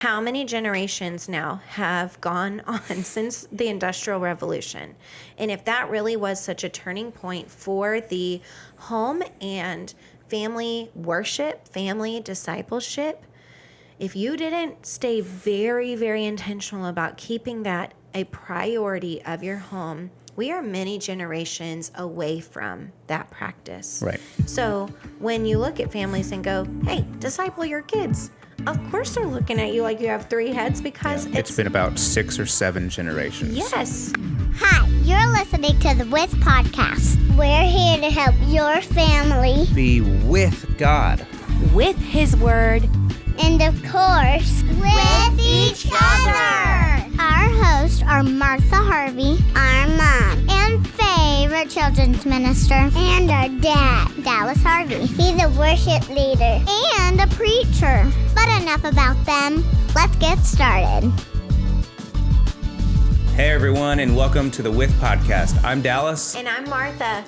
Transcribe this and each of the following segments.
How many generations now have gone on since the Industrial Revolution? And if that really was such a turning point for the home and family worship, family discipleship, if you didn't stay very, very intentional about keeping that a priority of your home, we are many generations away from that practice. Right. So when you look at families and go, hey, disciple your kids, of course they're looking at you like you have three heads because It's been about 6 or 7 generations. Yes. Hi, you're listening to the With Podcast. We're here to help your family Be with God. With His Word. and, of course, with each other. Our hosts are Martha Harvey, our mom and favorite children's minister, and our dad, Dallas Harvey. He's a worship leader and a preacher. But enough about them. Let's get started. Hey everyone, and welcome to the With Podcast. I'm Dallas. And I'm Martha.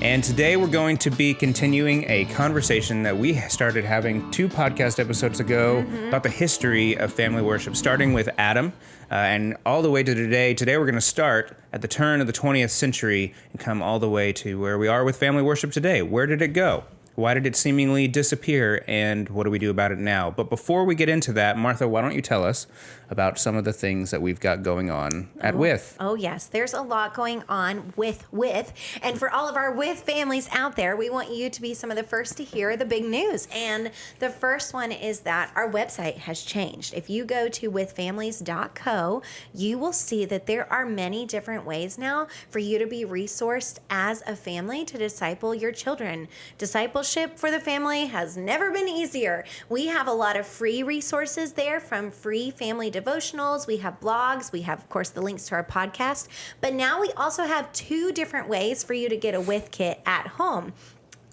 And today we're going to be continuing a conversation that we started having 2 podcast episodes ago about the history of family worship, starting with Adam and all the way to today. Today we're going to start at the turn of the 20th century and come all the way to where we are with family worship today. Where did it go? Why did it seemingly disappear, and what do we do about it now? But before we get into that, Martha, why don't you tell us about some of the things that we've got going on at With? Oh, yes. There's a lot going on with. And for all of our With families out there, we want you to be some of the first to hear the big news. And the first one is that our website has changed. If you go to withfamilies.co, you will see that there are many different ways now for you to be resourced as a family to disciple your children. Discipleship for the family has never been easier. We have a lot of free resources there, from free family devotionals. We have blogs. We have, of course, the links to our podcast. But now we also have 2 different ways for you to get a With kit at home.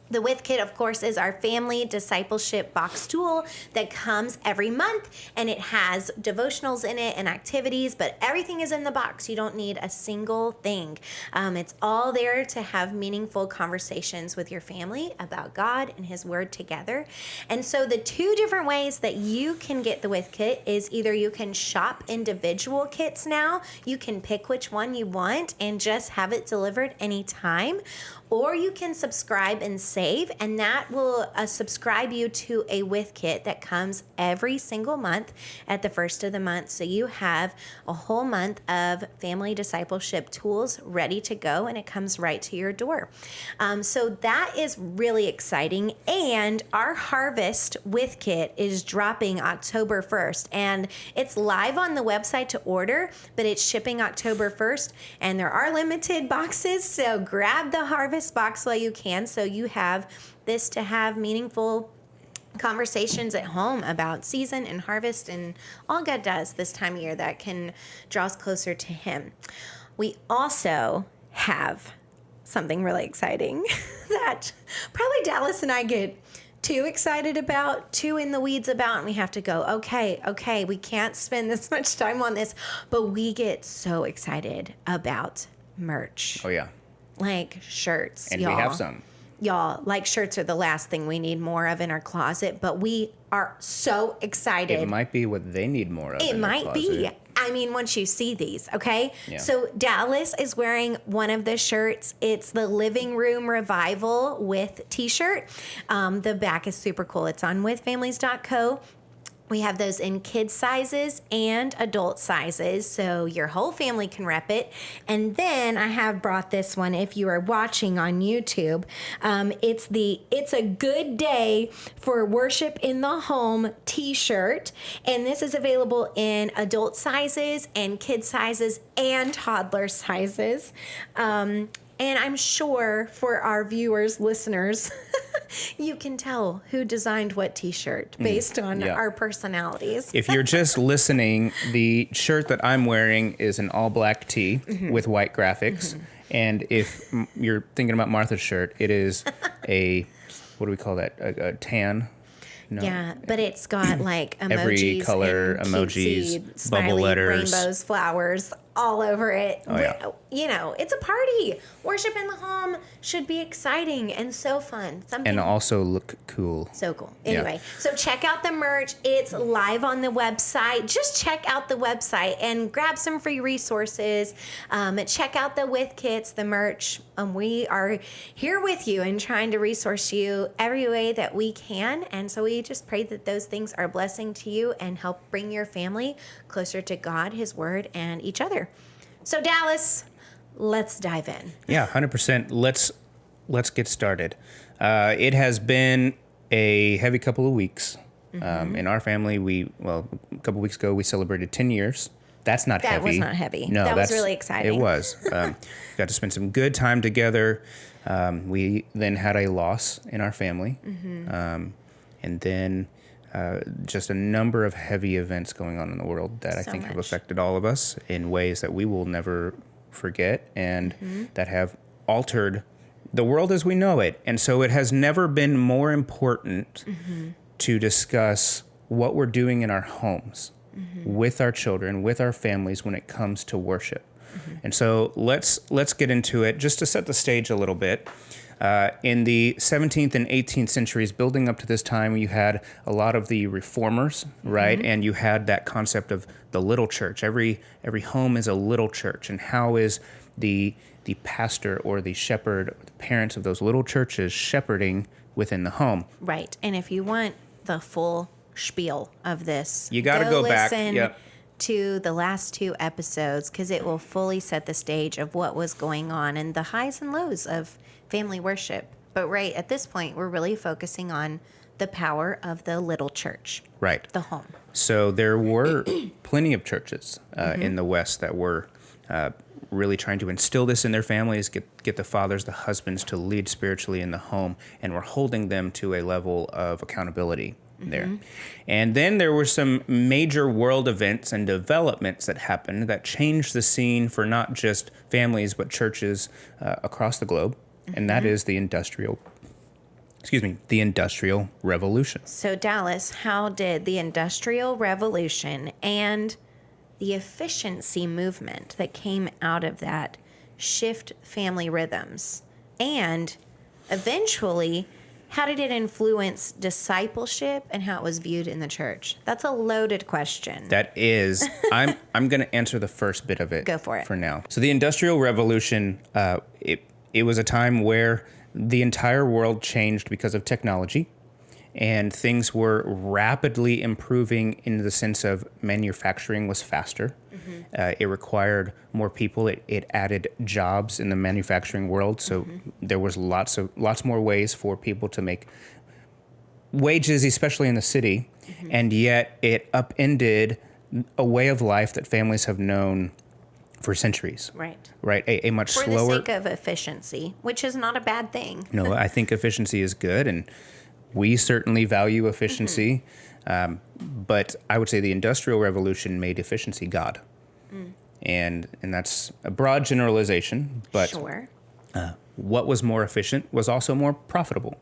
The With Kit, of course, is our family discipleship box tool that comes every month, and it has devotionals in it and activities, but everything is in the box. You don't need a single thing. It's all there to have meaningful conversations with your family about God and His Word together. And so the 2 different ways that you can get the With Kit is either you can shop individual kits now. You can pick which one you want and just have it delivered anytime. Or you can subscribe and save, and that will subscribe you to a With Kit that comes every single month at the first of the month. So you have a whole month of family discipleship tools ready to go, and it comes right to your door. So that is really exciting. And our Harvest With Kit is dropping October 1st, and it's live on the website to order, but it's shipping October 1st, and there are limited boxes, so grab the Harvest box while you can, so you have this to have meaningful conversations at home about season and harvest and all God does this time of year that can draw us closer to Him. We also have something really exciting that probably Dallas and I get too excited about, too in the weeds about, and we have to go, okay, we can't spend this much time on this, but we get so excited about merch. Oh, yeah. Like shirts, And y'all. we have some. Y'all, like shirts are the last thing we need more of in our closet, but we are so excited. It might be what they need more of. It might be. I mean, once you see these, okay? Yeah. So Dallas is wearing one of the shirts. It's the Living Room Revival with t-shirt. The back is super cool. It's on withfamilies.co. We have those in kid sizes and adult sizes, so your whole family can rep it. And then I have brought this one if you are watching on YouTube. It's a Good Day for Worship in the Home t-shirt. And this is available in adult sizes and kid sizes and toddler sizes. And I'm sure for our viewers, listeners, you can tell who designed what t-shirt based on our personalities. If you're just listening, the shirt that I'm wearing is an all-black tee with white graphics. And if you're thinking about Martha's shirt, it is a, what do we call that, a tan? No. Yeah, but it's got like emojis, Every color, and emojis, cutesy, bubble smiley letters. rainbows, flowers, all over it. Oh, yeah. You know, it's a party. Worship in the home should be exciting and so fun. And also look cool. So cool. Yeah. Anyway, so check out the merch. It's live on the website. Just check out the website and grab some free resources. Check out the with kits, the merch. We are here with you and trying to resource you every way that we can. And so we just pray that those things are a blessing to you and help bring your family closer to God, His Word, and each other. So Dallas, let's dive in. Yeah, 100%. Let's get started. It has been a heavy couple of weeks. In our family, a couple weeks ago, we celebrated 10 years. That's not heavy. That was not heavy. No, that was really exciting. It was. Got to spend some good time together. We then had a loss in our family. And then just a number of heavy events going on in the world that I think have affected all of us in ways that we will never forget and that have altered the world as we know it. And so it has never been more important to discuss what we're doing in our homes with our children, with our families when it comes to worship. And so let's get into it just to set the stage a little bit. In the 17th and 18th centuries, building up to this time, you had a lot of the reformers, right? And you had that concept of the little church. Every home is a little church. And how is the pastor or the shepherd, or the parents of those little churches shepherding within the home? Right. And if you want the full spiel of this, you got to go back. Yep. To the last 2 episodes, because it will fully set the stage of what was going on and the highs and lows of family worship. But right at this point, we're really focusing on the power of the little church. Right. The home. So there were plenty of churches in the West that were really trying to instill this in their families, get the fathers, the husbands to lead spiritually in the home, and were holding them to a level of accountability there. And then there were some major world events and developments that happened that changed the scene for not just families, but churches across the globe. And that is the Industrial Revolution. So Dallas, how did the Industrial Revolution and the efficiency movement that came out of that shift family rhythms? And eventually, how did it influence discipleship and how it was viewed in the church? That's a loaded question. That is. I'm going to answer the first bit of it. Go for it. For now. So the Industrial Revolution, it was a time where the entire world changed because of technology, and things were rapidly improving in the sense of manufacturing was faster. It required more people. It added jobs in the manufacturing world. So there was lots more ways for people to make wages, especially in the city. And yet it upended a way of life that families have known for centuries. Right. A much slower. For the sake of efficiency, which is not a bad thing. No, I think efficiency is good, and we certainly value efficiency. But I would say the Industrial Revolution made efficiency God. And that's a broad generalization, but sure. What was more efficient was also more profitable.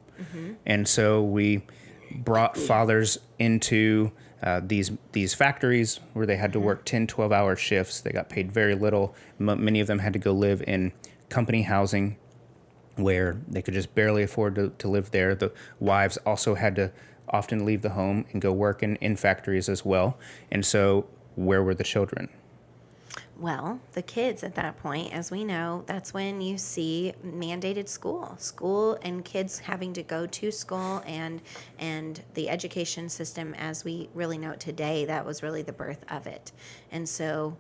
And so we brought fathers into these factories where they had to work 10, 12-hour shifts. They got paid very little. Many of them had to go live in company housing where they could just barely afford to live there. The wives also had to often leave the home and go work in factories as well. And so where were the children? Well, the kids at that point, as we know, that's when you see mandated school and kids having to go to school and the education system as we really know it today, that was really the birth of it. And so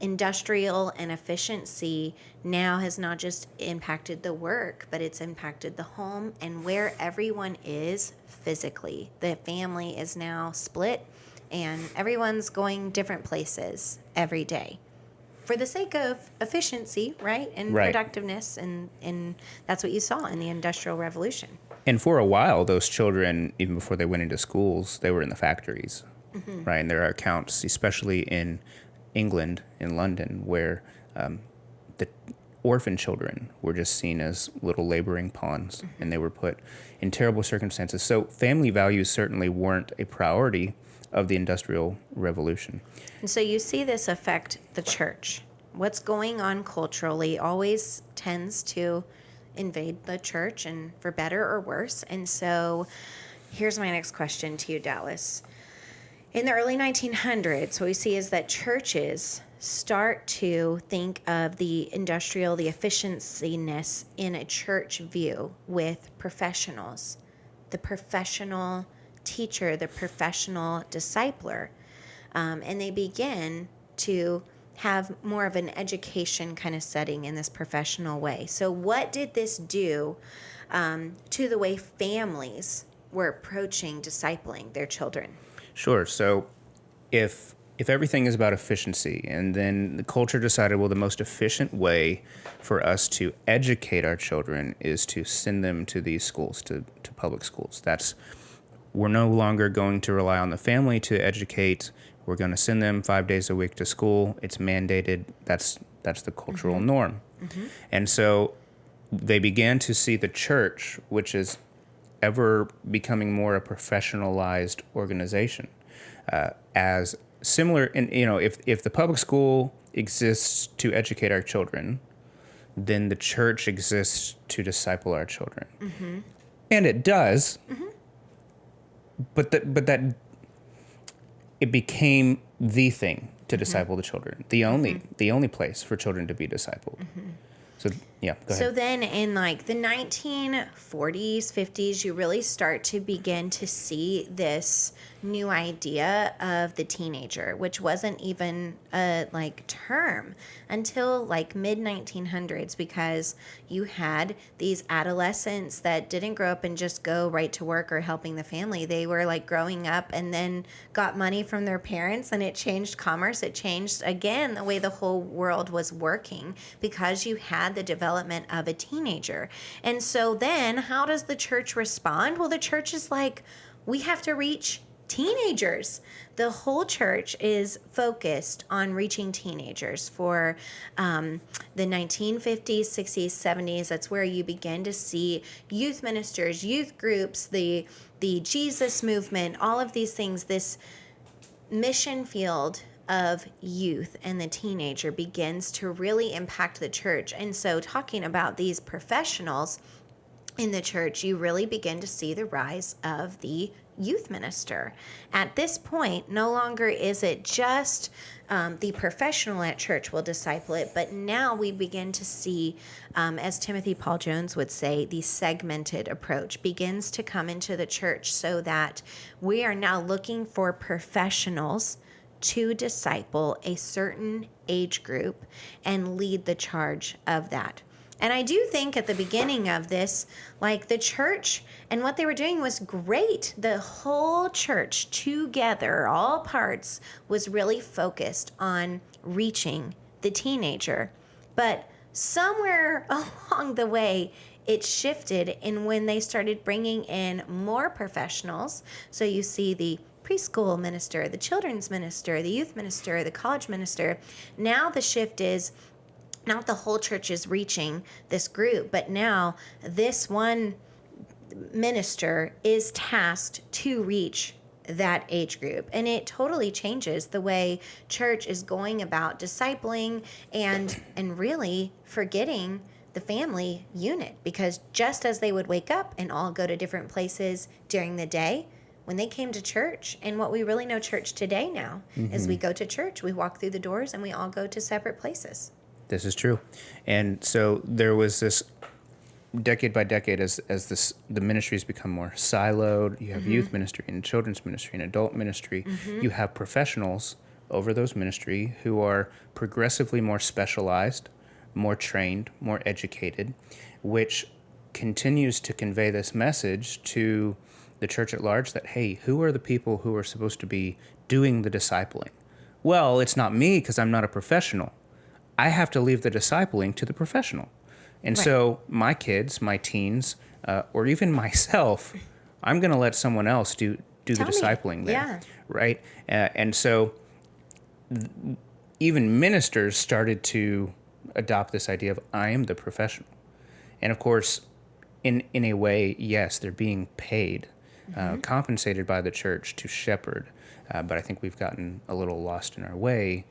industrial and efficiency now has not just impacted the work, but it's impacted the home and where everyone is physically. The family is now split and everyone's going different places every day for the sake of efficiency, right? And productiveness. And that's what you saw in the Industrial Revolution. And for a while, those children, even before they went into schools, they were in the factories, right? And there are accounts, especially in England, in London, where the orphan children were just seen as little laboring pawns, and they were put in terrible circumstances. So family values certainly weren't a priority of the Industrial Revolution. And so you see this affect the church. What's going on culturally always tends to invade the church, and for better or worse. And so here's my next question to you, Dallas. In the early 1900s, what we see is that churches start to think of the efficiency-ness in a church view with professionals, the professional teacher, the professional discipler. And they begin to have more of an education kind of setting in this professional way. So what did this do to the way families were approaching discipling their children? Sure. So if everything is about efficiency, and then the culture decided, well, the most efficient way for us to educate our children is to send them to these schools, to public schools. We're no longer going to rely on the family to educate. We're going to send them 5 days a week to school. It's mandated. That's the cultural norm. Mm-hmm. And so they began to see the church, which is ever becoming more a professionalized organization, as similar. And if the public school exists to educate our children, then the church exists to disciple our children, mm-hmm. and it does. Mm-hmm. But that it became the thing to disciple the children, the only place for children to be discipled. Mm-hmm. So yeah, go ahead. So then in like the 1940s, 50s, you really start to begin to see this new idea of the teenager, which wasn't even a term until like mid 1900s, because you had these adolescents that didn't grow up and just go right to work or helping the family. They were like growing up and then got money from their parents, and it changed commerce. It changed again the way the whole world was working, because you had the development of a teenager. And so then how does the church respond? Well, the church is like, we have to reach teenagers. The whole church is focused on reaching teenagers for the 1950s, 60s, 70s. That's where you begin to see youth ministers, youth groups, the Jesus movement, all of these things. This mission field of youth and the teenager begins to really impact the church. And so talking about these professionals in the church, you really begin to see the rise of the youth minister. At this point, no longer is it just the professional at church will disciple it, but now we begin to see, as Timothy Paul Jones would say, the segmented approach begins to come into the church, so that we are now looking for professionals to disciple a certain age group and lead the charge of that. And I do think at the beginning of this, like the church and what they were doing was great. The whole church together, all parts, was really focused on reaching the teenager. But somewhere along the way, it shifted in when they started bringing in more professionals. So you see the preschool minister, the children's minister, the youth minister, the college minister. Now the shift is not the whole church is reaching this group, but now this one minister is tasked to reach that age group. And it totally changes the way church is going about discipling and really forgetting the family unit. Because just as they would wake up and all go to different places during the day, when they came to church, and what we really know church today now is we go to church, we walk through the doors, and we all go to separate places. This is true. And so there was this decade by decade as the ministries become more siloed. You have youth ministry and children's ministry and adult ministry. You have professionals over those ministry who are progressively more specialized, more trained, more educated, which continues to convey this message to the church at large that, hey, who are the people who are supposed to be doing the discipling? Well, it's not me because I'm not a professional. I have to leave the discipling to the professional. And so my kids, my teens, or even myself, I'm going to let someone else do the discipling there. Yeah. Right? And so even ministers started to adopt this idea of I am the professional. And of course, in a way, yes, they're being paid, compensated by the church to shepherd, but I think we've gotten a little lost in our way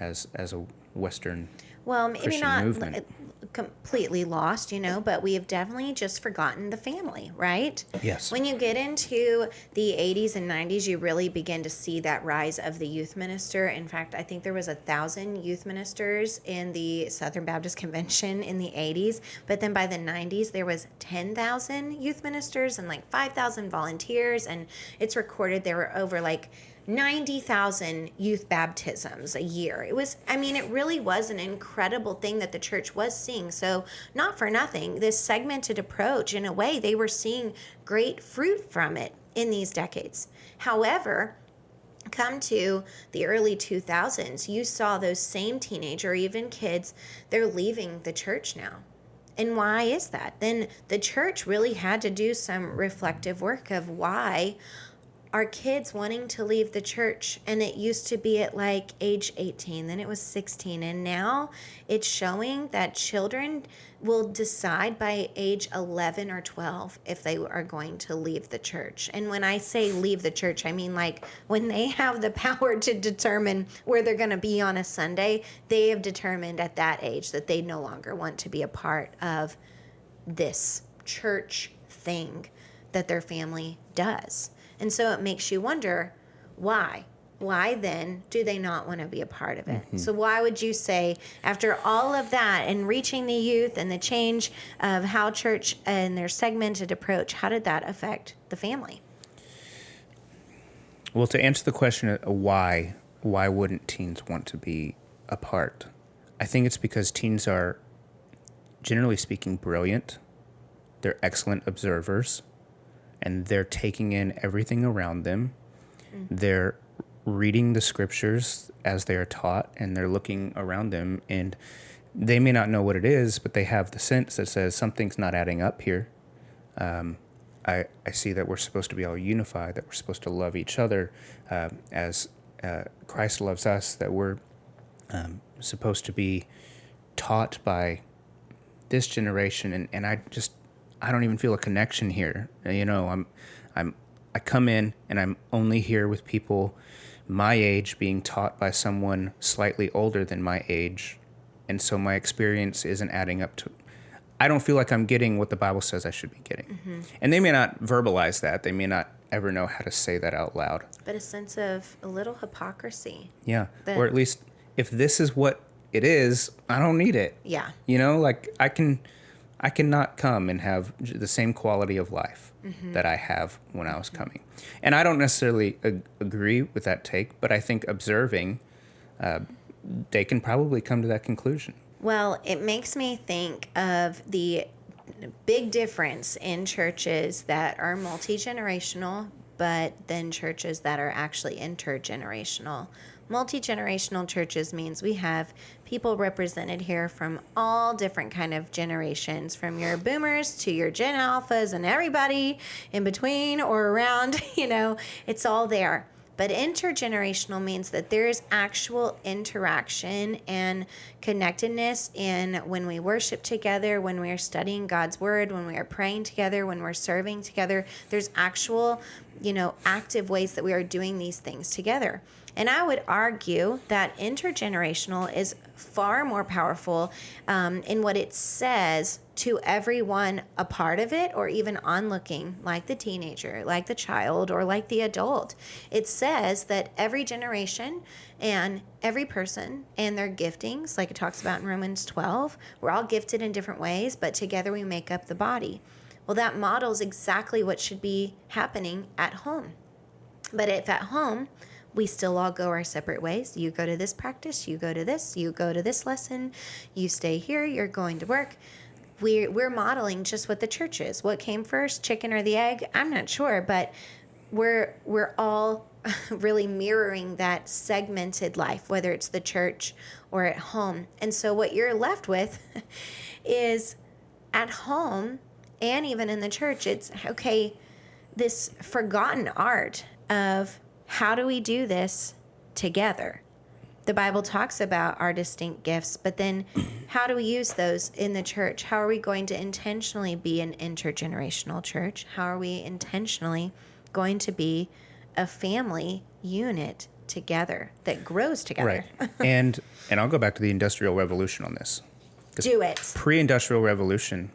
as a Western Well, maybe Christian not movement. completely lost, but we have definitely just forgotten the family, right? Yes. When you get into the 80s and 90s, you really begin to see that rise of the youth minister. In fact, I think there was 1,000 youth ministers in the Southern Baptist Convention in the 80s. But then by the 90s, there was 10,000 youth ministers and like 5,000 volunteers. And it's recorded there were over like 90,000 youth baptisms a year. It really was an incredible thing that the church was seeing. So, not for nothing, this segmented approach, in a way, they were seeing great fruit from it in these decades. However, come to the early 2000s, you saw those same teenage or even kids, they're leaving the church now. And why is that? Then the church really had to do some reflective work of why are kids wanting to leave the church. And it used to be at like age 18, then it was 16, and now it's showing that children will decide by age 11 or 12 if they are going to leave the church. And when I say leave the church, I mean like when they have the power to determine where they're going to be on a Sunday, they have determined at that age that they no longer want to be a part of this church thing that their family does. And so it makes you wonder, why? Why then do they not want to be a part of it? Mm-hmm. So why would you say, after all of that and reaching the youth and the change of how church and their segmented approach, how did that affect the family? Well, to answer the question of why wouldn't teens want to be a part? I think it's because teens are, generally speaking, brilliant. They're excellent observers. And they're taking in everything around them. Mm-hmm. They're reading the scriptures as they are taught, and they're looking around them, and they may not know what it is, but they have the sense that says something's not adding up here. I see that we're supposed to be all unified, that we're supposed to love each other as Christ loves us, that we're supposed to be taught by this generation, and I don't even feel a connection here. I come in and I'm only here with people my age being taught by someone slightly older than my age. And so my experience isn't adding up to, I don't feel like I'm getting what the Bible says I should be getting. Mm-hmm. And they may not verbalize that. They may not ever know how to say that out loud. But a sense of a little hypocrisy. Yeah. Or at least if this is what it is, I don't need it. Yeah. I cannot come and have the same quality of life mm-hmm. that I have when I was coming. And I don't necessarily agree with that take, but I think observing, they can probably come to that conclusion. Well, it makes me think of the big difference in churches that are multi-generational, but then churches that are actually intergenerational. Multi-generational churches means we have people represented here from all different kind of generations, from your boomers to your Gen Alphas and everybody in between or around, it's all there. But intergenerational means that there is actual interaction and connectedness in when we worship together, when we are studying God's word, when we are praying together, when we're serving together. There's actual, active ways that we are doing these things together. And I would argue that intergenerational is far more powerful in what it says to everyone a part of it, or even onlooking, like the teenager, like the child, or like the adult. It says that every generation and every person and their giftings, like it talks about in Romans 12, we're all gifted in different ways, but together we make up the body. Well, that models exactly what should be happening at home. But if at home, we still all go our separate ways. You go to this practice, you go to this, you go to this lesson, you stay here, you're going to work. We're modeling just what the church is. What came first, chicken or the egg? I'm not sure, but we're all really mirroring that segmented life, whether it's the church or at home. And so what you're left with is at home and even in the church, it's okay, this forgotten art of how do we do this together? The Bible talks about our distinct gifts, but then how do we use those in the church? How are we going to intentionally be an intergenerational church? How are we intentionally going to be a family unit together that grows together. Right. And I'll go back to the Industrial Revolution on this. Do it. Pre-Industrial Revolution,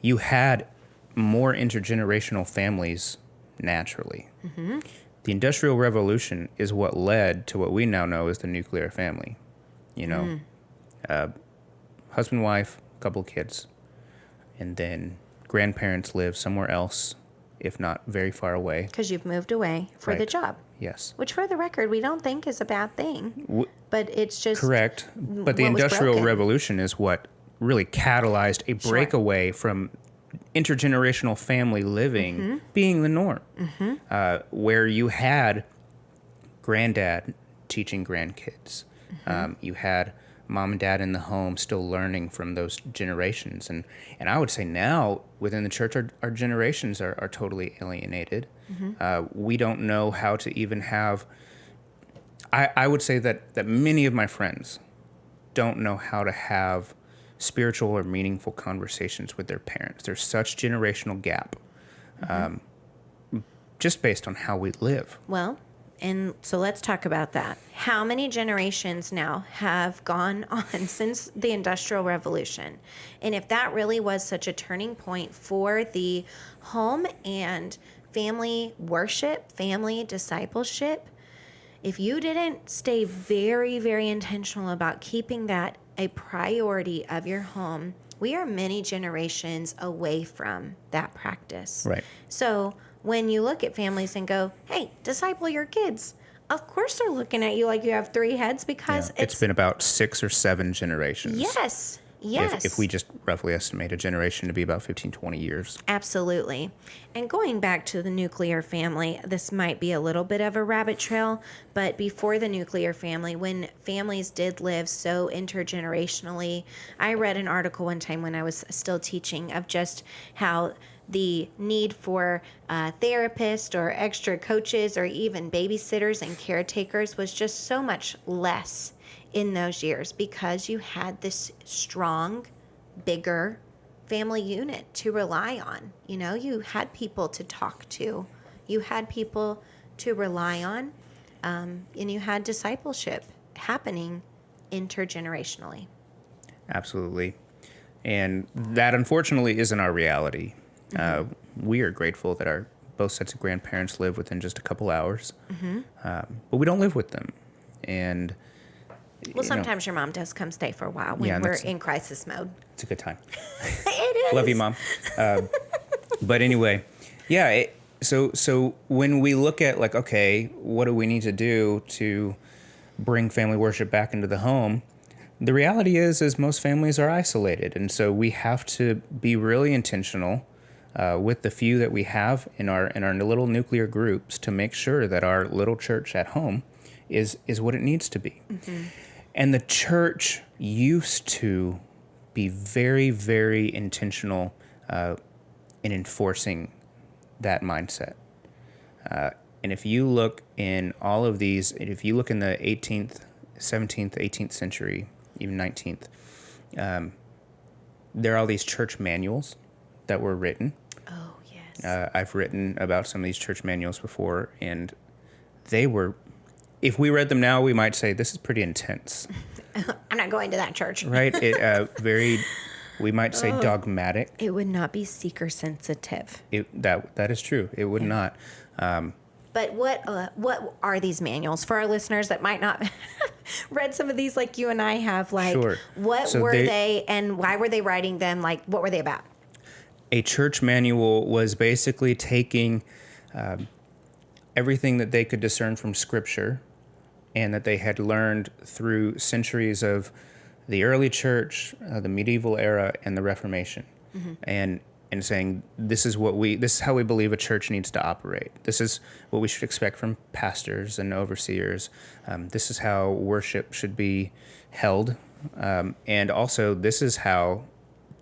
you had more intergenerational families naturally. Mm-hmm. The Industrial Revolution is what led to what we now know as the nuclear family. You know, husband, wife, couple kids, and then grandparents live somewhere else, if not very far away. Because you've moved away for the job. Yes. Which, for the record, we don't think is a bad thing. But it's just... Correct. But the Industrial Revolution is what really catalyzed a breakaway from intergenerational family living being the norm. Where you had granddad teaching grandkids. You had mom and dad in the home still learning from those generations. And I would say now within the church, our generations are totally alienated. We don't know how to even have... I would say that many of my friends don't know how to have spiritual or meaningful conversations with their parents. There's such generational gap just based on how we live. Well, and so let's talk about that. How many generations now have gone on since the Industrial Revolution? And if that really was such a turning point for the home and family worship, family discipleship, if you didn't stay very, very intentional about keeping that a priority of your home, we are many generations away from that practice. Right. So when you look at families and go, hey, disciple your kids, of course they're looking at you like you have three heads because it's been about 6 or 7 generations. Yes. If we just roughly estimate a generation to be about 15, 20 years. Absolutely. And going back to the nuclear family, this might be a little bit of a rabbit trail, but before the nuclear family, when families did live so intergenerationally, I read an article one time when I was still teaching of just how the need for therapists or extra coaches or even babysitters and caretakers was just so much less in those years because you had this strong, bigger family unit to rely on. You know, you had people to talk to, you had people to rely on, and you had discipleship happening intergenerationally. Absolutely. And that unfortunately isn't our reality. We are grateful that both sets of grandparents live within just a couple hours, but we don't live with them. And well, sometimes your mom does come stay for a while when we're in crisis mode. It's a good time. It is. Love you, Mom. But anyway, so when we look at like, okay, what do we need to do to bring family worship back into the home? The reality is most families are isolated. And so we have to be really intentional with the few that we have in our little nuclear groups to make sure that our little church at home is what it needs to be. And the church used to be very, very intentional in enforcing that mindset. And if you look in all of these, if you look in the 18th, 17th, 18th century, even 19th, there are all these church manuals that were written. Oh, yes. I've written about some of these church manuals before, and they were... If we read them now, we might say, this is pretty intense. I'm not going to that church. Right? We might say dogmatic. It would not be seeker sensitive. That is true. It would not. But what are these manuals for our listeners that might not read some of these like you and I have? Like, sure. What were they and why were they writing them? Like, what were they about? A church manual was basically taking everything that they could discern from Scripture and that they had learned through centuries of the early church, the medieval era, and the Reformation, and saying this is how we believe a church needs to operate. This is what we should expect from pastors and overseers. This is how worship should be held, and also this is how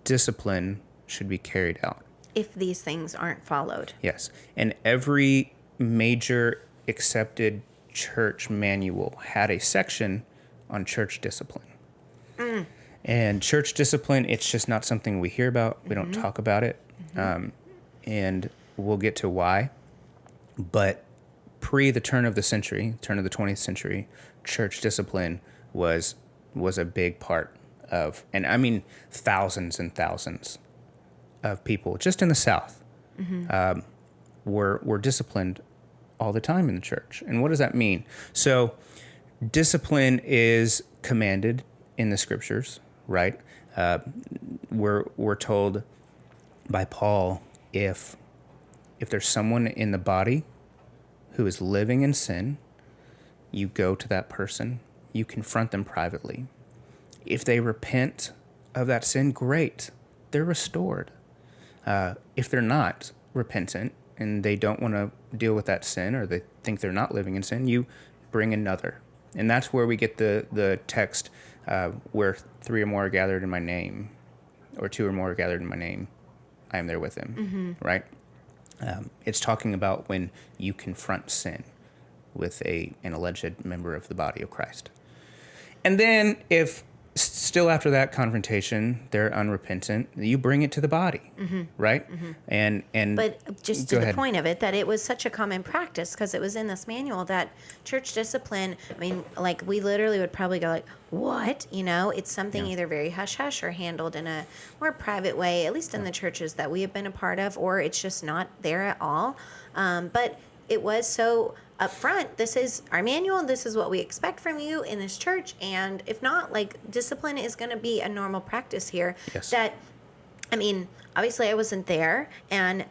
discipline should be carried out if these things aren't followed. Yes, and every major accepted church manual had a section on church discipline. And church discipline, it's just not something we hear about. We don't talk about it. And we'll get to why. But pre the turn of the 20th century, church discipline was a big part of, and I mean thousands and thousands of people just in the South were disciplined all the time in the church. And what does that mean? So discipline is commanded in the scriptures, right? We're told by Paul, if there's someone in the body who is living in sin, you go to that person, you confront them privately. If they repent of that sin, great, they're restored. If they're not repentant and they don't want to deal with that sin, or they think they're not living in sin, you bring another. And that's where we get the text where 3 or more are gathered in my name, or 2 or more are gathered in my name, I am there with them, right? It's talking about when you confront sin with an alleged member of the body of Christ. And then if still after that confrontation they're unrepentant, you bring it to the body, right? And But just to the point of it, that it was such a common practice, because it was in this manual, that church discipline, I mean, like, we literally would probably go like, what? You know, it's something either very hush-hush or handled in a more private way, at least in the churches that we have been a part of, or it's just not there at all. But it was so upfront, this is our manual, this is what we expect from you in this church, and if not, like, discipline is going to be a normal practice here. Yes. That, I mean, obviously I wasn't there, and,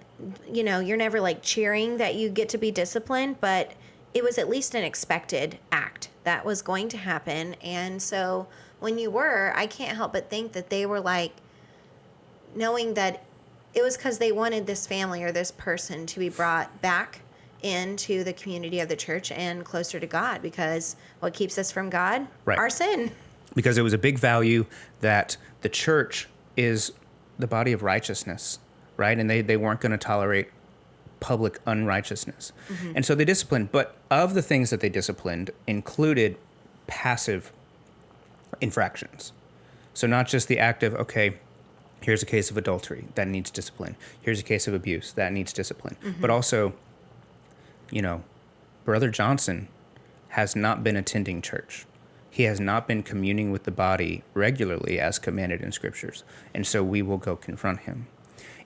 you know, you're never, like, cheering that you get to be disciplined, but it was at least an expected act that was going to happen. And so when you were, I can't help but think that they were, like, knowing that it was because they wanted this family or this person to be brought back into the community of the church and closer to God, because what keeps us from God? Right. Our sin. Because it was a big value that the church is the body of righteousness, right? And they weren't going to tolerate public unrighteousness. And so they disciplined. But of the things that they disciplined included passive infractions. So not just the act of, okay, here's a case of adultery that needs discipline. Here's a case of abuse that needs discipline. But also, you know, Brother Johnson has not been attending church. He has not been communing with the body regularly as commanded in scriptures. And so we will go confront him.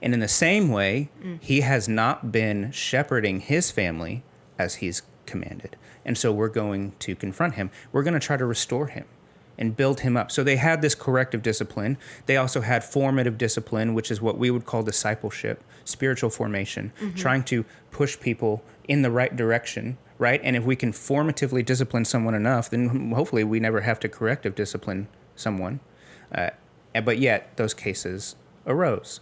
And in the same way, he has not been shepherding his family as he's commanded. And so we're going to confront him. We're going to try to restore him and build him up. So they had this corrective discipline. They also had formative discipline, which is what we would call discipleship, spiritual formation, trying to push people in the right direction, right? And if we can formatively discipline someone enough, then hopefully we never have to corrective discipline someone. But yet those cases arose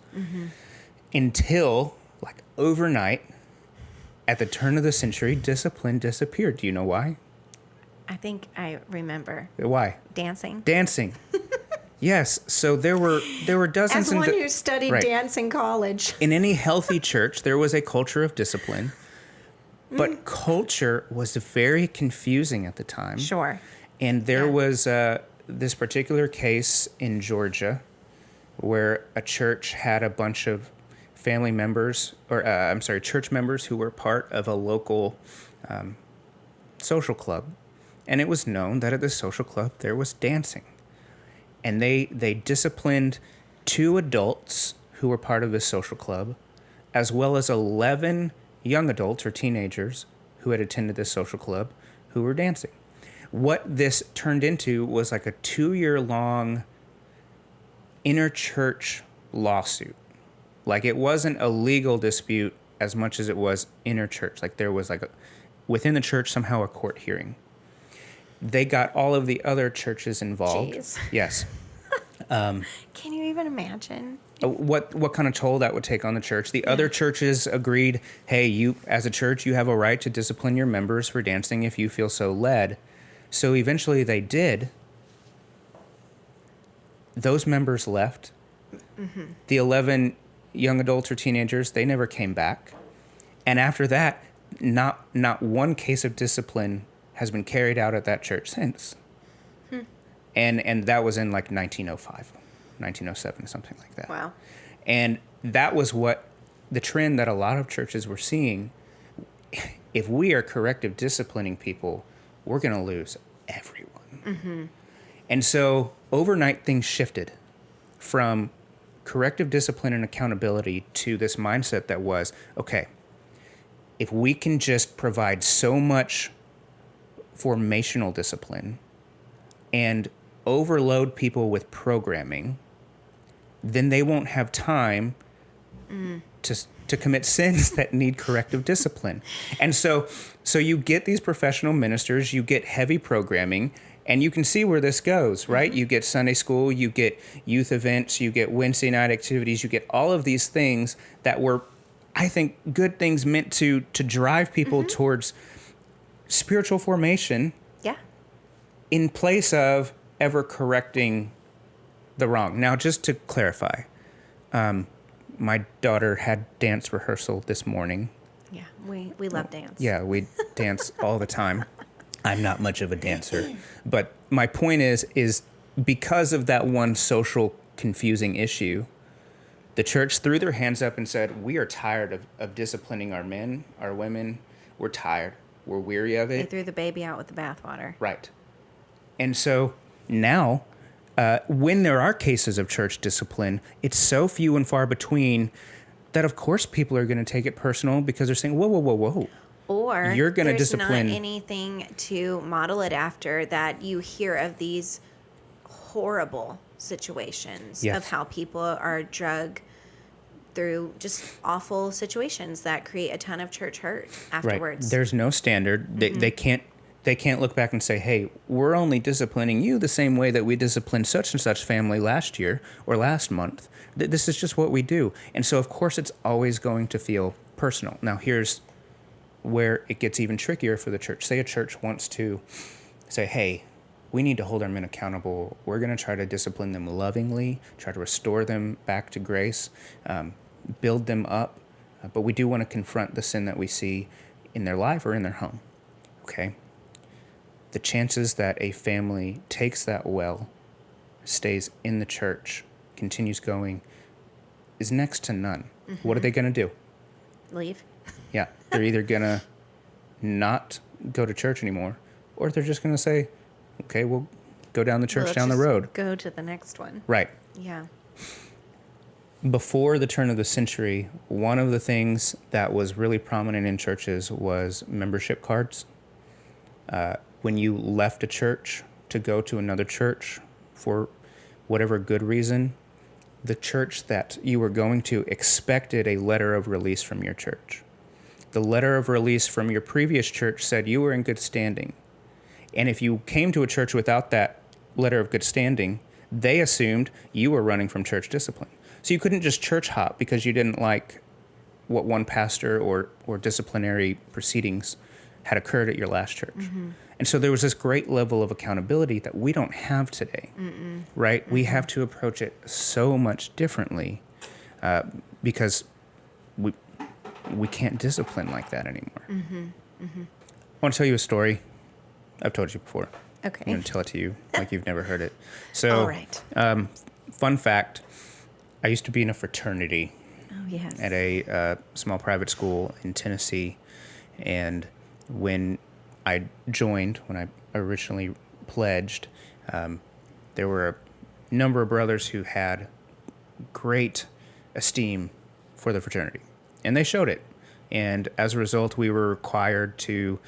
until, like, overnight, at the turn of the century, discipline disappeared. Do you know why? I think I remember. Why? Dancing. Yes. So there were dozens. As one who studied dance in college. In any healthy church, there was a culture of discipline, but culture was very confusing at the time. Sure. And there was this particular case in Georgia where a church had a bunch of family members, or church members who were part of a local social club. And it was known that at this social club there was dancing. And they disciplined 2 adults who were part of this social club, as well as 11 young adults or teenagers who had attended this social club who were dancing. What this turned into was like a 2-year-long inter-church lawsuit. Like, it wasn't a legal dispute as much as it was inter-church. Like, there was within the church somehow a court hearing. They got all of the other churches involved. Jeez. Yes. Can you even imagine? What kind of toll that would take on the church? The other churches agreed, hey, you as a church, you have a right to discipline your members for dancing if you feel so led. So eventually they did. Those members left. The 11 young adults or teenagers, they never came back. And after that, not one case of discipline has been carried out at that church since. And that was in like 1905, 1907, something like that. Wow. And that was what the trend that a lot of churches were seeing if we are corrective disciplining people, we're going to lose everyone. And so overnight things shifted from corrective discipline and accountability to this mindset that was, okay, if we can just provide so much formational discipline and overload people with programming, then they won't have time to commit sins that need corrective discipline. And so you get these professional ministers, you get heavy programming, and you can see where this goes, right? You get Sunday school, you get youth events, you get Wednesday night activities, you get all of these things that were, I think, good things meant to drive people towards spiritual formation. Yeah. In place of ever correcting the wrong. Now, just to clarify, my daughter had dance rehearsal this morning. Yeah, we love dance. Yeah, we dance all the time. I'm not much of a dancer. But my point is because of that one social confusing issue, the church threw their hands up and said, we are tired of disciplining our men, our women. We're tired. We're weary of They it. threw the baby out with the bathwater. Right. And so now, when there are cases of church discipline, it's so few and far between that, of course, people are going to take it personal because they're saying, whoa. Or You're gonna there's discipline- not anything to model it after that you hear of these horrible situations Yes. of how people are drugged through just awful situations that create a ton of church hurt afterwards. Right. There's no standard. They can't look back and say, hey, we're only disciplining you the same way that we disciplined such and such family last year or last month. This is just what we do. And so, of course, it's always going to feel personal. Now, here's where it gets even trickier for the church. Say a church wants to say, hey, we need to hold our men accountable. We're going to try to discipline them lovingly, try to restore them back to grace, build them up. But we do want to confront the sin that we see in their life or in their home. Okay? The chances that a family takes that well, stays in the church, continues going, is next to none. What are they going to do? Leave. Yeah, they're either going to not go to church anymore, or they're just going to say, okay, we'll go down the church Let's down the just road. Go to the next one. Right. Yeah. Before the turn of the century, one of the things that was really prominent in churches was membership cards. When you left a church to go to another church for whatever good reason, the church that you were going to expected a letter of release from your church. The letter of release from your previous church said you were in good standing. And if you came to a church without that letter of good standing, they assumed you were running from church discipline. So you couldn't just church hop because you didn't like what one pastor or disciplinary proceedings had occurred at your last church. And so there was this great level of accountability that we don't have today, right? We have to approach it so much differently because we can't discipline like that anymore. I want to tell you a story. I've told you before. Okay. I'm going to tell it to you like you've never heard it. So, All right. Fun fact, I used to be in a fraternity Oh, yes. at a small private school in Tennessee. And when I joined, when I originally pledged, there were a number of brothers who had great esteem for the fraternity. And they showed it. And as a result, we were required to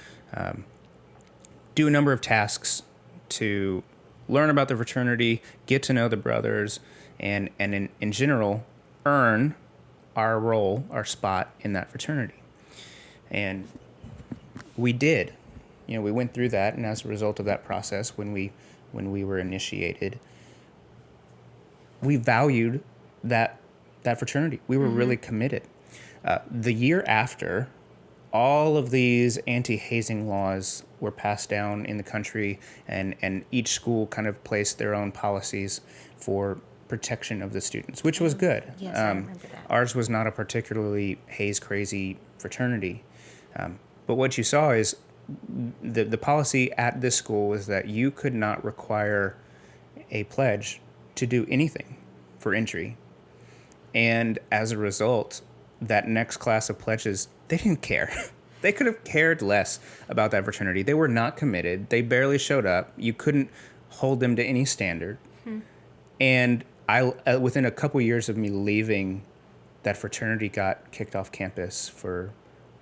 do a number of tasks to learn about the fraternity, get to know the brothers, and in general, earn our role, our spot in that fraternity. And we did. You know, we went through that, and as a result of that process, when we were initiated, we valued that fraternity. We were really committed. The year after, all of these anti-hazing laws were passed down in the country, and each school kind of placed their own policies for protection of the students, which was good. Yes, I remember that. Ours was not a particularly haze-crazy fraternity. But what you saw is the policy at this school was that you could not require a pledge to do anything for entry. And as a result, that next class of pledges, they didn't care. They could have cared less about that fraternity. They were not committed. They barely showed up. You couldn't hold them to any standard. And I, within a couple years of me leaving, that fraternity got kicked off campus for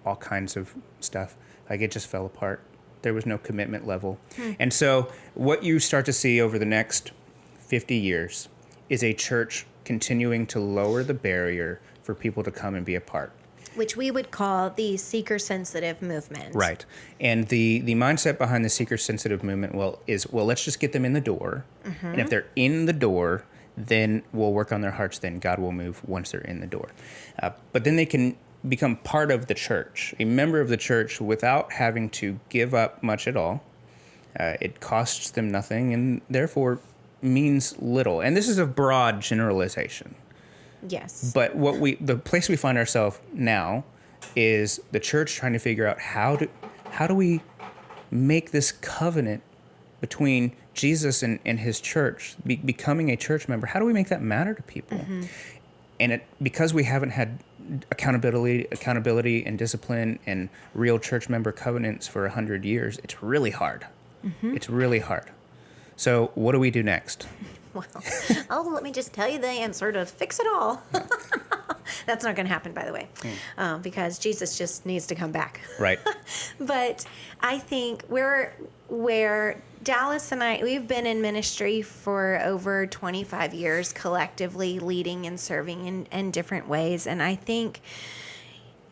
all kinds of stuff. Like, it just fell apart. There was no commitment level. And so what you start to see over the next 50 years is a church continuing to lower the barrier for people to come and be a part. Which we would call the seeker-sensitive movement. Right. And the mindset behind the seeker-sensitive movement, let's just get them in the door. And if they're in the door, then we'll work on their hearts. Then God will move once they're in the door. But then they can become part of the church, a member of the church, without having to give up much at all. It costs them nothing and therefore means little. And this is a broad generalization. Yes. But the place we find ourselves now is the church trying to figure out how do we make this covenant between Jesus and his church, becoming a church member. How do we make that matter to people? And because we haven't had accountability and discipline and real church member covenants for 100 years, it's really hard. It's really hard. So what do we do next? Well, let me just tell you the answer to fix it all. That's not going to happen, by the way, because Jesus just needs to come back. Right. But I think where Dallas and I, we've been in ministry for over 25 years collectively, leading and serving in different ways. And I think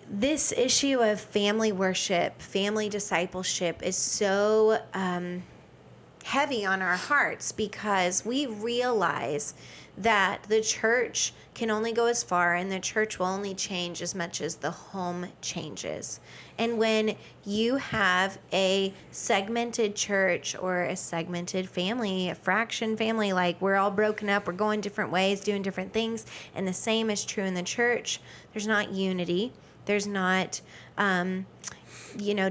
this issue of family worship, family discipleship is so heavy on our hearts because we realize that the church can only go as far and the church will only change as much as the home changes. And when you have a segmented church or a segmented family, a fraction family, like we're all broken up, we're going different ways, doing different things, and the same is true in the church, there's not unity, there's not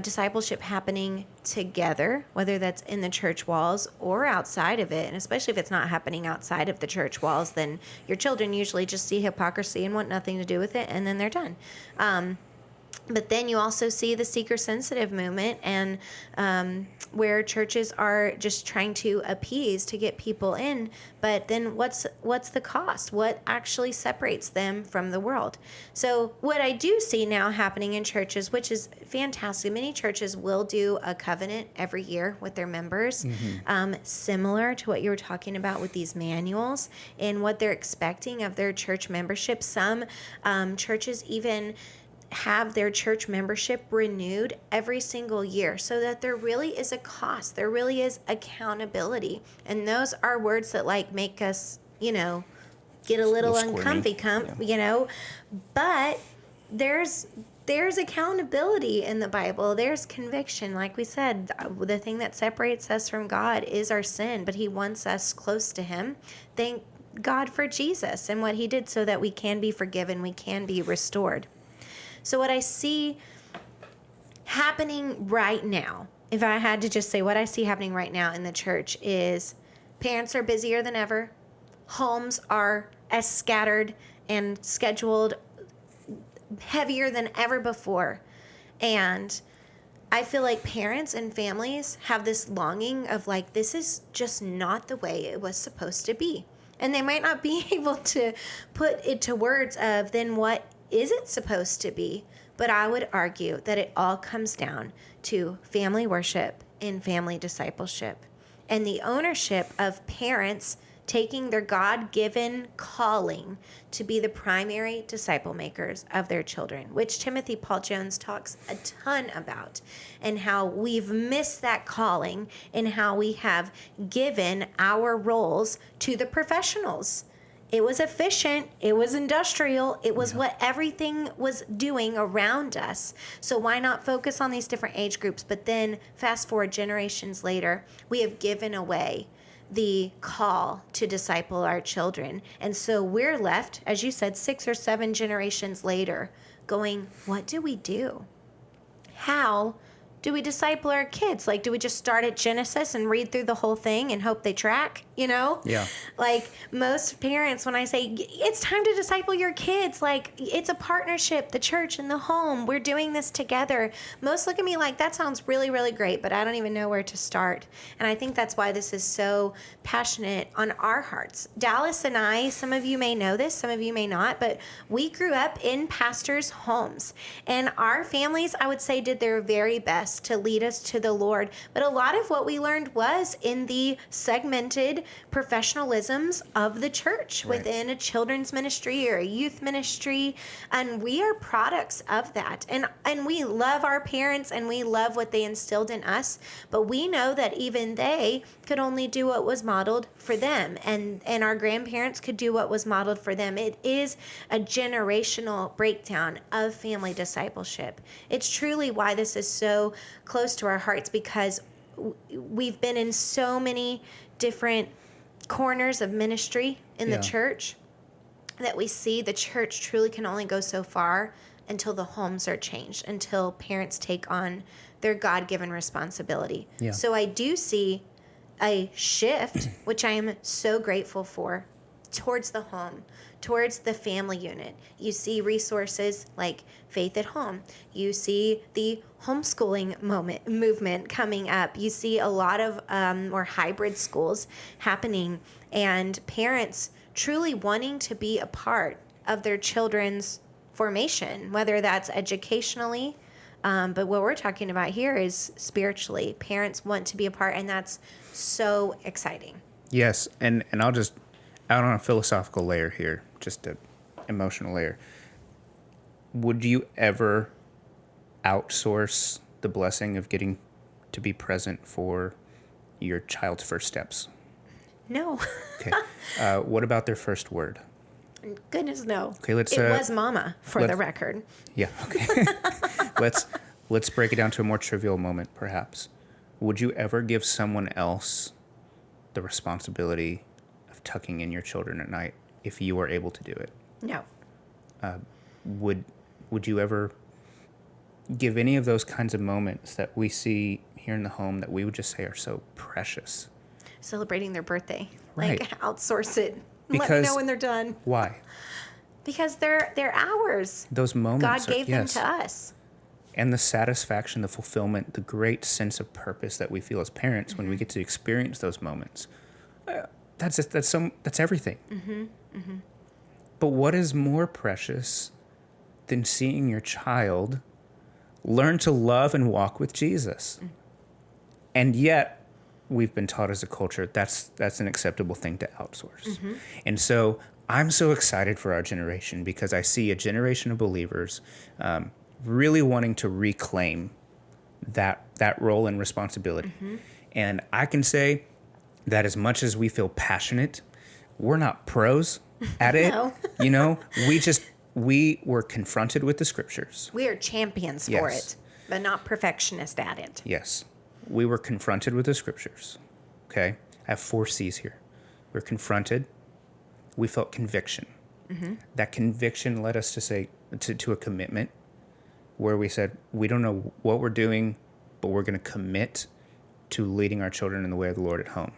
discipleship happening together, whether that's in the church walls or outside of it. And especially if it's not happening outside of the church walls, then your children usually just see hypocrisy and want nothing to do with it, and then they're done. But then you also see the seeker-sensitive movement, and where churches are just trying to appease to get people in. But then what's the cost? What actually separates them from the world? So what I do see now happening in churches, which is fantastic, many churches will do a covenant every year with their members, similar to what you were talking about with these manuals and what they're expecting of their church membership. Some churches even have their church membership renewed every single year so that there really is a cost. There really is accountability. And those are words that make us, get a little uncomfy, but there's accountability in the Bible. There's conviction. Like we said, the thing that separates us from God is our sin, but he wants us close to him. Thank God for Jesus and what he did so that we can be forgiven, we can be restored. So what I see happening right now, if I had to just say what I see happening right now in the church, is parents are busier than ever. Homes are as scattered and scheduled heavier than ever before. And I feel like parents and families have this longing of this is just not the way it was supposed to be. And they might not be able to put it to words of then what is it supposed to be? But I would argue that it all comes down to family worship and family discipleship and the ownership of parents taking their God-given calling to be the primary disciple makers of their children, which Timothy Paul Jones talks a ton about, and how we've missed that calling and how we have given our roles to the professionals. It was efficient. It was industrial. It was what everything was doing around us. So why not focus on these different age groups? But then fast forward generations later, we have given away the call to disciple our children. And so we're left, as you said, 6 or 7 generations later going, what do we do? How do we disciple our kids? Like, do we just start at Genesis and read through the whole thing and hope they track, Yeah. Like, most parents, when I say it's time to disciple your kids, like, it's a partnership, the church and the home. We're doing this together. Most look at me like, that sounds really, really great, but I don't even know where to start. And I think that's why this is so passionate on our hearts. Dallas and I, some of you may know this, some of you may not, but we grew up in pastors' homes. And our families, I would say, did their very best to lead us to the Lord. But a lot of what we learned was in the segmented professionalisms of the church within a children's ministry or a youth ministry. And we are products of that. And we love our parents and we love what they instilled in us. But we know that even they could only do what was modeled for them. And our grandparents could do what was modeled for them. It is a generational breakdown of family discipleship. It's truly why this is so close to our hearts, because we've been in so many different corners of ministry in the church that we see the church truly can only go so far until the homes are changed, until parents take on their God-given responsibility. Yeah. So I do see a shift, which I am so grateful for, towards the home, towards the family unit. You see resources like Faith at Home. You see the homeschooling movement coming up. You see a lot of more hybrid schools happening, and parents truly wanting to be a part of their children's formation, whether that's educationally, but what we're talking about here is spiritually. Parents want to be a part, and that's so exciting. Yes, and I'll just out on a philosophical layer here, just an emotional layer. Would you ever outsource the blessing of getting to be present for your child's first steps? No. Okay. What about their first word? Goodness, no. Okay, let's. It was Mama, for the record. Yeah. Okay. let's break it down to a more trivial moment, perhaps. Would you ever give someone else the responsibility of tucking in your children at night if you were able to do it? No. Would you ever give any of those kinds of moments that we see here in the home that we would just say are so precious? Celebrating their birthday. Right. Like, outsource it. Let Because me know when they're done. Why? Because they're ours. Those moments God gave them to us. And the satisfaction, the fulfillment, the great sense of purpose that we feel as parents when we get to experience those moments. That's everything. Mm-hmm. Mm-hmm. But what is more precious than seeing your child learn to love and walk with Jesus? Mm-hmm. And yet, we've been taught as a culture that's an acceptable thing to outsource. Mm-hmm. And so I'm so excited for our generation because I see a generation of believers really wanting to reclaim that role and responsibility. Mm-hmm. And I can say that as much as we feel passionate, we're not pros at it. No. We were confronted with the scriptures. We are champions for it, but not perfectionists at it. Yes. We were confronted with the scriptures. Okay? I have 4 C's here. We're confronted. We felt conviction. Mm-hmm. That conviction led us to say to a commitment where we said, we don't know what we're doing, but we're going to commit to leading our children in the way of the Lord at home.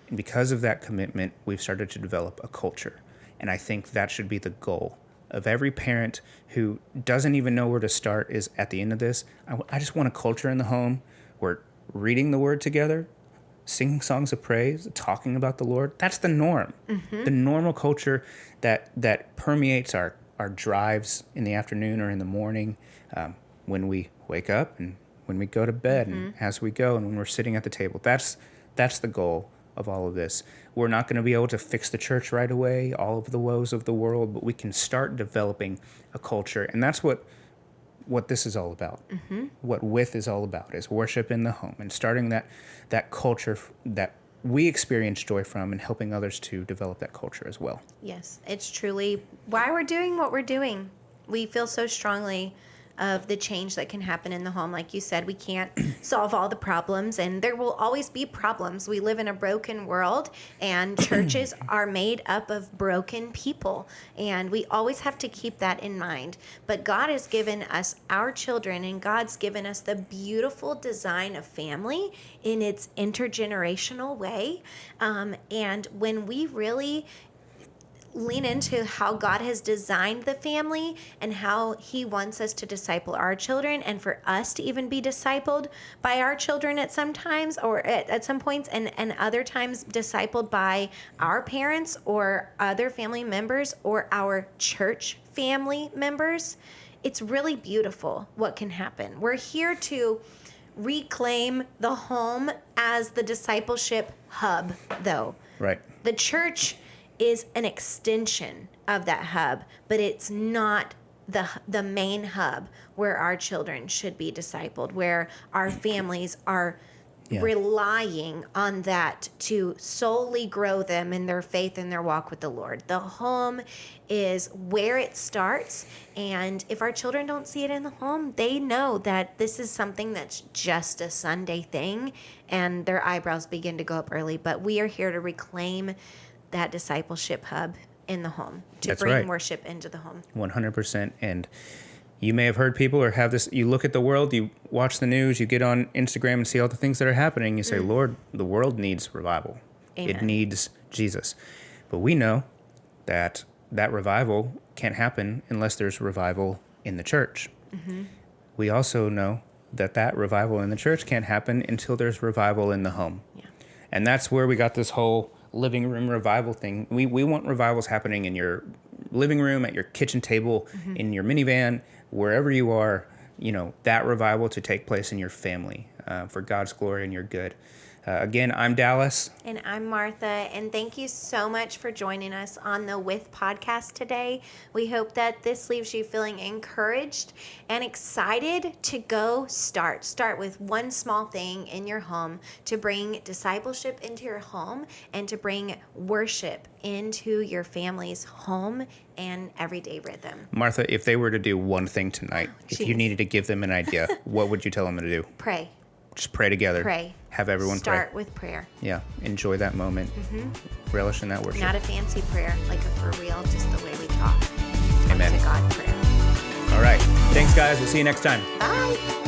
And because of that commitment, we've started to develop a culture. And I think that should be the goal of every parent who doesn't even know where to start is at the end of this. I just want a culture in the home where reading the word together, singing songs of praise, talking about the Lord, that's the norm. Mm-hmm. The normal culture that permeates our drives in the afternoon or in the morning, when we wake up and when we go to bed, mm-hmm. and as we go and when we're sitting at the table. That's the goal of all of this. We're not going to be able to fix the church right away, all of the woes of the world, but we can start developing a culture. And that's what this is all about. Mm-hmm. What With is all about is worship in the home and starting that culture that we experience joy from and helping others to develop that culture as well. Yes, it's truly why we're doing what we're doing. We feel so strongly of the change that can happen in the home. Like you said, we can't solve all the problems, and there will always be problems. We live in a broken world, and churches are made up of broken people, and we always have to keep that in mind. But God has given us our children, and God's given us the beautiful design of family in its intergenerational way. And when we really lean into how God has designed the family and how he wants us to disciple our children, and for us to even be discipled by our children at some times, or at some points, and other times discipled by our parents or other family members or our church family members, it's really beautiful what can happen. We're here to reclaim the home as the discipleship hub, though. Right. The church is an extension of that hub, but it's not the main hub where our children should be discipled, where our families are relying on that to solely grow them in their faith and their walk with the Lord. The home is where it starts, and if our children don't see it in the home, they know that this is something that's just a Sunday thing, and their eyebrows begin to go up early. But we are here to reclaim that discipleship hub in the home, to That's bring right. worship into the home. 100%. And you may have heard people or have this, you look at the world, you watch the news, you get on Instagram and see all the things that are happening. You say, Lord, the world needs revival. Amen. It needs Jesus. But we know that that revival can't happen unless there's revival in the church. Mm-hmm. We also know that that revival in the church can't happen until there's revival in the home. Yeah. And that's where we got this whole living room revival thing. We want revivals happening in your living room, at your kitchen table, in your minivan, wherever you are, that revival to take place in your family for God's glory and your good. Again, I'm Dallas. And I'm Martha, and thank you so much for joining us on the With podcast today. We hope that this leaves you feeling encouraged and excited to go start. Start with one small thing in your home to bring discipleship into your home and to bring worship into your family's home and everyday rhythm. Martha, if they were to do one thing tonight, if you needed to give them an idea, what would you tell them to do? Pray. Just pray together. Pray. Have everyone Start pray. with prayer. Yeah. Enjoy that moment. Relish in that worship. Not a fancy prayer, like a for real, just the way we talk. Amen. To God prayer. All right. Thanks, guys. We'll see you next time. Bye.